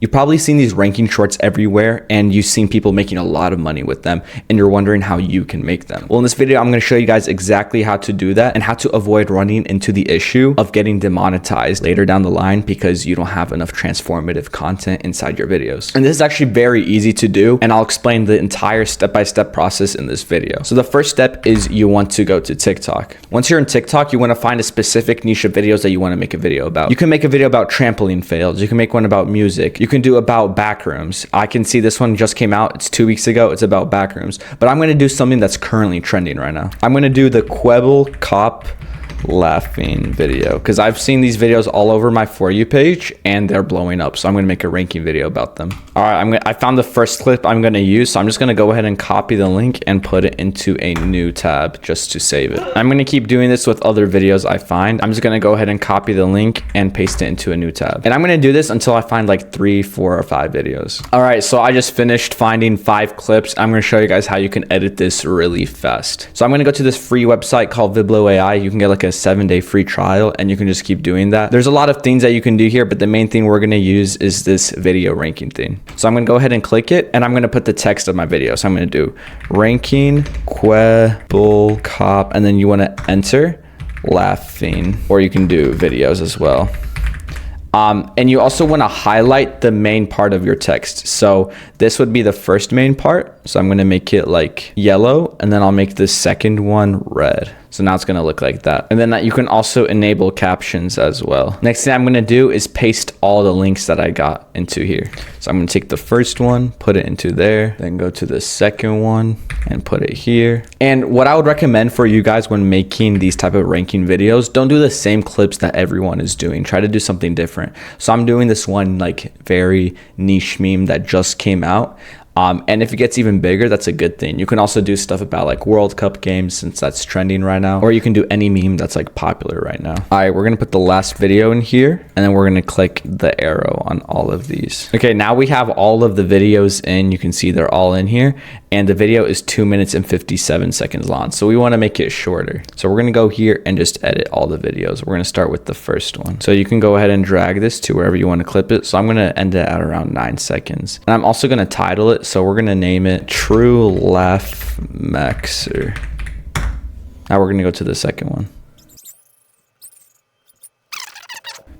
You've probably seen these ranking shorts everywhere and you've seen people making a lot of money with them and you're wondering how you can make them. Well, in this video, I'm going to show you guys exactly how to do that and how to avoid running into the issue of getting demonetized later down the line because you don't have enough transformative content inside your videos. And this is actually very easy to do, and I'll explain the entire step-by-step process in this video. So the first step is you want to go to TikTok. Once you're in TikTok, you want to find a specific niche of videos that you want to make a video about. You can make a video about trampoline fails. You can make one about music. You can do about backrooms. I can see this one just came out. It's 2 weeks ago. It's about backrooms. But I'm going to do something that's currently trending right now. I'm going to do the Quebble Cop laughing video because I've seen these videos all over my For You page and they're blowing up. So I'm going to make a ranking video about them. All right, I found the first clip I'm going to use. So I'm just going to go ahead and copy the link and put it into a new tab just to save it. I'm going to keep doing this with other videos I find. I'm just going to go ahead and copy the link and paste it into a new tab. And I'm going to do this until I find like 3, 4, or 5 videos. All right, so I just finished finding 5 clips. I'm going to show you guys how you can edit this really fast. So I'm going to go to this free website called Viblo AI. You can get like a 7-day free trial and you can just keep doing that. There's a lot of things that you can do here, but the main thing we're going to use is this video ranking thing. So I'm going to go ahead and click it and I'm going to put the text of my video. So I'm going to do ranking Quebble Cop and then you want to enter laughing, or you can do videos as well. And you also want to highlight the main part of your text. So this would be the first main part. So I'm going to make it like yellow and then I'll make the second one red. So now it's going to look like that. And then you can also enable captions as well. Next thing I'm going to do is paste all the links that I got into here. So I'm going to take the first one, put it into there, then go to the second one and put it here. And what I would recommend for you guys when making these type of ranking videos, don't do the same clips that everyone is doing. Try to do something different. So I'm doing this one like very niche meme that just came out. And if it gets even bigger, that's a good thing. You can also do stuff about like World Cup games since that's trending right now, or you can do any meme that's like popular right now. All right, we're going to put the last video in here and then we're going to click the arrow on all of these. Okay, now we have all of the videos in. You can see they're all in here and the video is 2 minutes and 57 seconds long. So we want to make it shorter. So we're going to go here and just edit all the videos. We're going to start with the first one. So you can go ahead and drag this to wherever you want to clip it. So I'm going to end it at around 9 seconds. And I'm also going to title it. So we're going to name it True Laugh Maxer. Now we're going to go to the second one.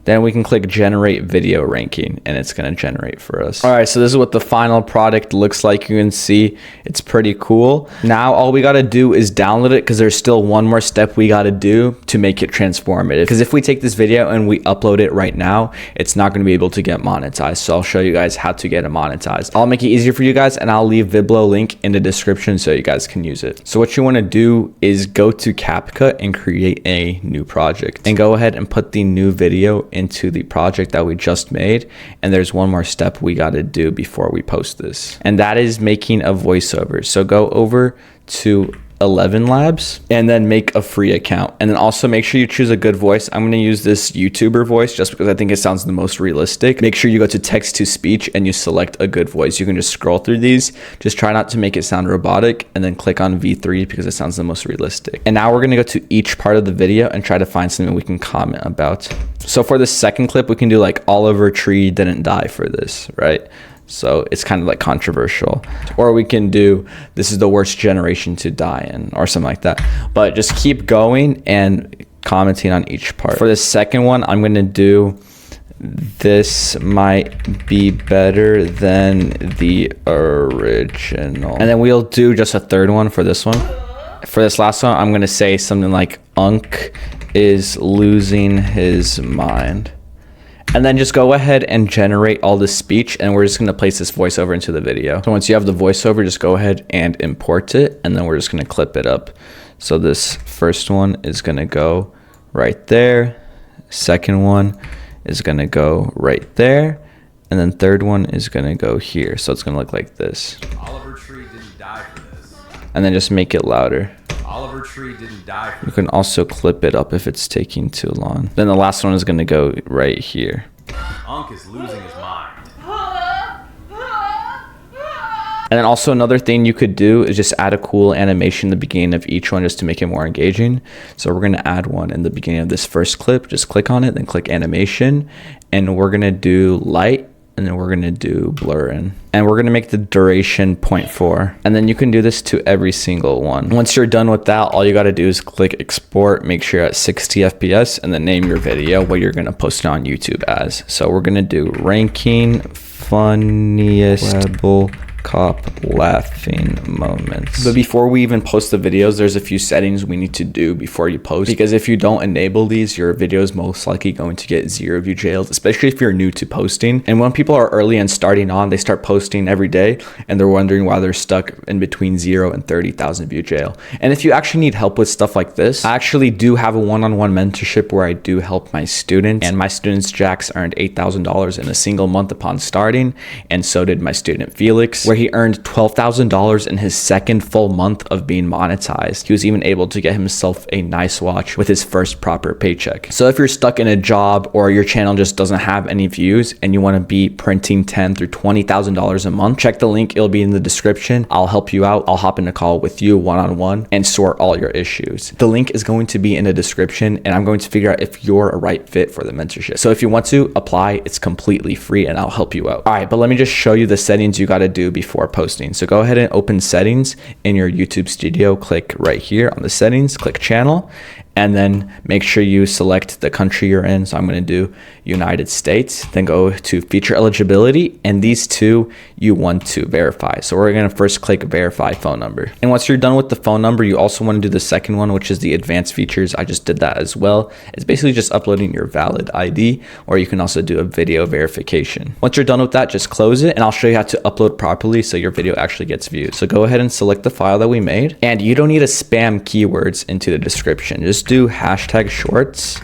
Then we can click generate video ranking and it's going to generate for us. All right, so this is what the final product looks like. You can see it's pretty cool. Now all we got to do is download it because there's still one more step we got to do to make it transformative. Because if we take this video and we upload it right now, it's not going to be able to get monetized. So I'll show you guys how to get it monetized. I'll make it easier for you guys and I'll leave Viblo link in the description so you guys can use it. So what you want to do is go to CapCut and create a new project and go ahead and put the new video into the project that we just made. And there's one more step we got to do before we post this, and that is making a voiceover. So go over to 11 Labs and then make a free account, and then also make sure you choose a good voice. I'm going to use this YouTuber voice just because I think it sounds the most realistic. Make sure you go to text to speech and you select a good voice. You can just scroll through these, just try not to make it sound robotic, and then click on V3 because it sounds the most realistic. And now we're going to go to each part of the video and try to find something we can comment about. So for the second clip, we can do like Oliver Tree didn't die for this, right? So it's kind of like controversial. Or we can do, this is the worst generation to die in, or something like that. But just keep going and commenting on each part. For the second one, I'm going to do, this might be better than the original. And then we'll do just a third one for this one. For this last one, I'm going to say something like Unk is losing his mind. And then just go ahead and generate all the speech, and we're just going to place this voiceover into the video. So once you have the voiceover, just go ahead and import it, and then we're just going to clip it up. So this first one is going to go right there. Second one is going to go right there. And then third one is going to go here. So it's going to look like this. Oliver Tree didn't die for this. And then just make it louder. Oliver Tree didn't die for this. You can also clip it up if it's taking too long. Then the last one is going to go right here. Unk is losing his mind. And then also another thing you could do is just add a cool animation in the beginning of each one just to make it more engaging. So we're going to add one in the beginning of this first clip. Just click on it, then click animation. And we're going to do light and then we're gonna do blur in. And we're gonna make the duration 0.4. And then you can do this to every single one. Once you're done with that, all you gotta do is click export, make sure you're at 60 FPS, and then name your video what you're gonna post it on YouTube as. So we're gonna do ranking funniest rebel cop laughing moments. But before we even post the videos, there's a few settings we need to do before you post, because if you don't enable these, your video is most likely going to get 0 view jailed, especially if you're new to posting. And when people are early and starting on, they start posting every day and they're wondering why they're stuck in between 0 and 30,000 view jail. And if you actually need help with stuff like this, I actually do have a one-on-one mentorship where I do help my students, and my students Jax earned $8,000 in a single month upon starting, and so did my student Felix, where he earned $12,000 in his second full month of being monetized. He was even able to get himself a nice watch with his first proper paycheck. So if you're stuck in a job or your channel just doesn't have any views and you want to be printing $10,000 through $20,000 a month, check the link. It'll be in the description. I'll help you out. I'll hop in a call with you one-on-one and sort all your issues. The link is going to be in the description, and I'm going to figure out if you're a right fit for the mentorship. So if you want to apply, it's completely free and I'll help you out. All right, but let me just show you the settings you got to do before posting. So go ahead and open settings in your YouTube studio, click right here on the settings, click channel, and then make sure you select the country you're in. So I'm going to do United States, then go to feature eligibility, and these two you want to verify. So we're going to first click verify phone number. And once you're done with the phone number, you also want to do the second one, which is the advanced features. I just did that as well. It's basically just uploading your valid ID, or you can also do a video verification. Once you're done with that, just close it, and I'll show you how to upload properly so your video actually gets viewed. So go ahead and select the file that we made, and you don't need to spam keywords into the description. Just do hashtag shorts,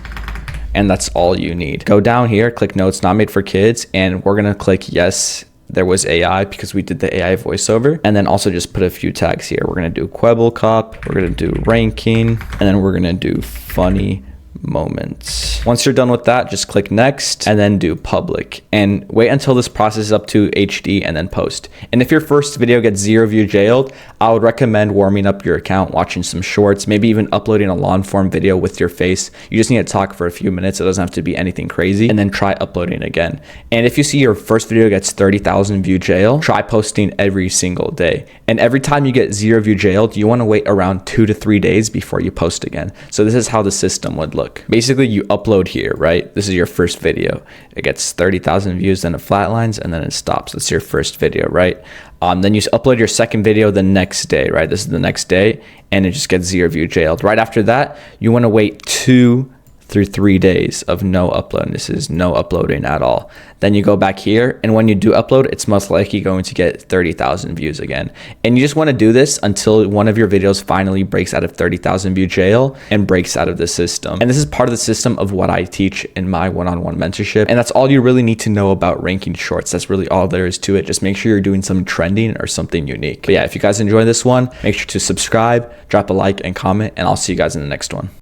and that's all you need. Go down here, click no, it's not made for kids, and we're gonna click yes, there was AI, because we did the AI voiceover. And then also just put a few tags here. We're gonna do Quebble Cop, we're gonna do ranking, and then we're gonna do funny moments. Once you're done with that, just click next and then do public, and wait until this process is up to HD and then post. And if your first video gets 0 view jailed, I would recommend warming up your account, watching some shorts, maybe even uploading a long form video with your face. You just need to talk for a few minutes. It doesn't have to be anything crazy, and then try uploading again. And if you see your first video gets 30,000 view jail, try posting every single day. And every time you get 0 view jailed, you want to wait around 2 to 3 days before you post again. So this is how the system would look. Basically, you upload here, right? This is your first video. It gets 30,000 views, then it flatlines, and then it stops. That's your first video, right? Then you upload your second video the next day, right? This is the next day, and it just gets 0 view jailed. Right after that, you want to wait 2 through 3 days of no upload. This is no uploading at all. Then you go back here, and when you do upload, it's most likely going to get 30,000 views again. And you just want to do this until one of your videos finally breaks out of 30,000 view jail and breaks out of the system. And this is part of the system of what I teach in my one-on-one mentorship. And that's all you really need to know about ranking shorts. That's really all there is to it. Just make sure you're doing some trending or something unique. But yeah, if you guys enjoy this one, make sure to subscribe, drop a like and comment, and I'll see you guys in the next one.